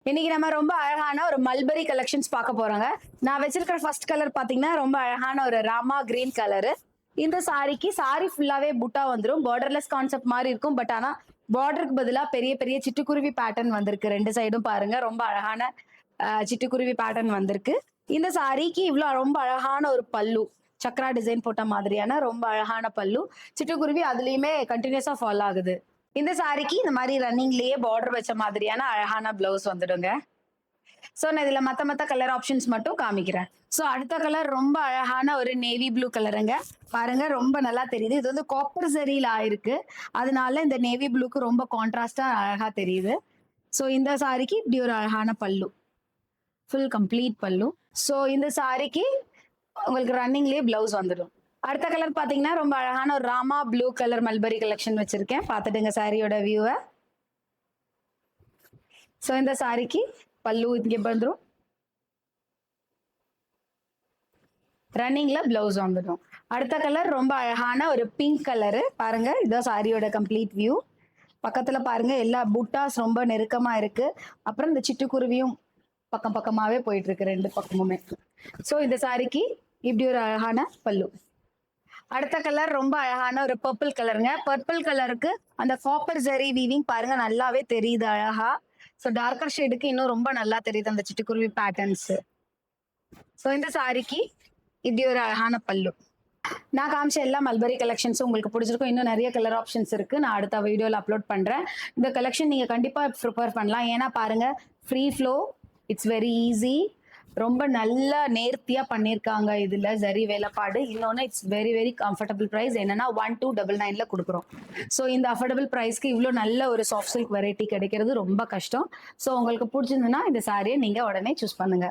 இன்னைக்கு நம்ம ரொம்ப அழகான ஒரு மல்பரி கலெக்ஷன்ஸ் பார்க்க போறோங்க. நான் வச்சிருக்கிற ஃபர்ஸ்ட் கலர் பாத்தீங்கன்னா ரொம்ப அழகான ஒரு ராமா கிரீன் கலரு. இந்த சாரிக்கு சாரி ஃபுல்லாவே புட்டா வந்துரும். பார்டர்லெஸ் கான்செப்ட் மாதிரி இருக்கும். பட் ஆனா பார்டருக்கு பதிலா பெரிய பெரிய சிட்டுக்குருவி பேட்டர்ன் வந்திருக்கு. ரெண்டு சைடும் பாருங்க ரொம்ப அழகான சிட்டுக்குருவி பேட்டர்ன் வந்திருக்கு. இந்த சாரிக்கு இவ்ளோ ரொம்ப அழகான ஒரு பல்லு. சக்ரா டிசைன் போட்ட மாதிரியான ரொம்ப அழகான பல்லு. சிட்டுக்குருவி அதுலயுமே கண்டினியூஸா ஃபாலோ ஆகுது. இந்த சாரிக்கு இந்த மாதிரி ரன்னிங்லயே பார்டர் வச்ச மாதிரியான அழகான பிளவுஸ் வந்துடுங்க. சோ நான் இதுல மத்த மத்த கலர் ஆப்ஷன்ஸ் மட்டும் காமிக்கிறேன். சோ அடுத்த கலர் ரொம்ப அழகான ஒரு நேவி ப்ளூ கலருங்க. பாருங்க ரொம்ப நல்லா தெரியுது. இது வந்து காப்பர் ஜரியில ஆயிருக்கு. அதனால இந்த நேவி ப்ளூக்கு ரொம்ப கான்ட்ராஸ்டா அழகா தெரியுது. சோ இந்த சாரிக்கு இப்படி ஒரு அழகான பல்லு. ஃபுல் கம்ப்ளீட் பல்லு. சோ இந்த சாரிக்கு உங்களுக்கு ரன்னிங்லயே பிளவுஸ் வந்துடும். அடுத்த கலர் பாத்தீங்கன்னா ரொம்ப அழகான ஒரு Rama blue colour mulberry collection வச்சிருக்கேன். பாத்துட்டுங்க சாரியோட வியூவை. சோ இந்த சாரிக்கு பல்லு இங்க வந்துடும். ரன்னிங்ல பிளவுஸ் வந்துடும். அடுத்த கலர் ரொம்ப அழகான ஒரு பிங்க் கலரு. பாருங்க இதான் சாரியோட கம்ப்ளீட் வியூ. பக்கத்துல பாருங்க எல்லா புட்டாஸ் ரொம்ப நெருக்கமா இருக்கு. அப்புறம் இந்த சிட்டுக்குருவியும் பக்கம் பக்கமாவே போயிட்டு இருக்கு ரெண்டு பக்கமுமே. சோ இந்த சாரிக்கு இப்படி ஒரு அழகான பல்லு. அடுத்த கலர் ரொம்ப அழகான ஒரு பர்பிள் கலருங்க. பர்பிள் கலருக்கு அந்த காப்பர் ஜரி வீவிங் பாருங்க நல்லாவே தெரியுது அழகா. சோ டார்க்கர் ஷேடுக்கு இன்னும் ரொம்ப நல்லா தெரியுது அந்த சிட்டுக்குருவி பேட்டர்ன்ஸ். சோ இந்த சாரிக்கு இப்படி ஒரு அழகான பல்லு. நான் காமிச்ச எல்லா மல்பரி கலெக்ஷன்ஸும் உங்களுக்கு பிடிச்சிருக்கும். இன்னும் நிறைய கலர் ஆப்ஷன்ஸ் இருக்கு. நான் அடுத்த வீடியோல அப்லோட் பண்றேன். இந்த கலெக்ஷன் நீங்க கண்டிப்பா ப்ரிப்பேர் பண்ணலாம். ஏன்னா பாருங்க free flow, it's very easy. ரொம்ப நல்ல நேர்த்தியா பண்ணிருக்காங்க இதுல ஜரி வேலைப்பாடு. இன்னொன்னு it's very very comfortable price. என்னன்னா 1299ல கொடுக்குறோம். ஸோ இந்த அஃபோர்டபுள் பிரைஸ்க்கு இவ்வளோ நல்ல ஒரு சாஃப்ட் சில்க் வெரைட்டி கிடைக்கிறது ரொம்ப கஷ்டம். ஸோ உங்களுக்கு பிடிச்சிருந்ததுன்னா இந்த சாரியை நீங்க உடனே சூஸ் பண்ணுங்க.